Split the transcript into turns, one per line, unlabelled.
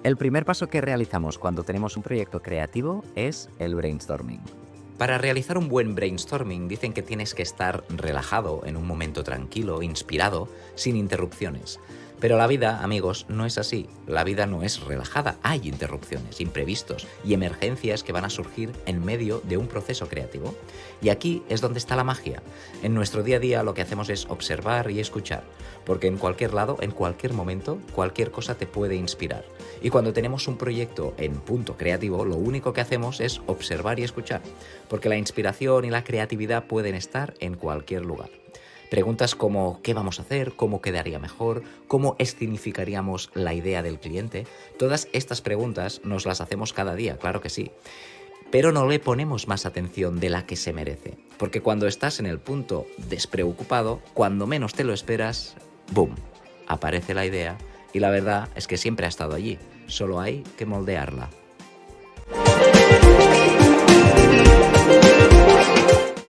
El primer paso que realizamos cuando tenemos un proyecto creativo es el brainstorming.
Para realizar un buen brainstorming dicen que tienes que estar relajado, en un momento tranquilo, inspirado, sin interrupciones. Pero la vida, amigos, no es así. La vida no es relajada. Hay interrupciones, imprevistos y emergencias que van a surgir en medio de un proceso creativo. Y aquí es donde está la magia. En nuestro día a día lo que hacemos es observar y escuchar, porque en cualquier lado, en cualquier momento, cualquier cosa te puede inspirar. Y cuando tenemos un proyecto en punto creativo, lo único que hacemos es observar y escuchar, porque la inspiración y la creatividad pueden estar en cualquier lugar. Preguntas como ¿qué vamos a hacer? ¿Cómo quedaría mejor? ¿Cómo escenificaríamos la idea del cliente? Todas estas preguntas nos las hacemos cada día, claro que sí. Pero no le ponemos más atención de la que se merece. Porque cuando estás en el punto despreocupado, cuando menos te lo esperas, ¡boom!, aparece la idea y la verdad es que siempre ha estado allí. Solo hay que moldearla.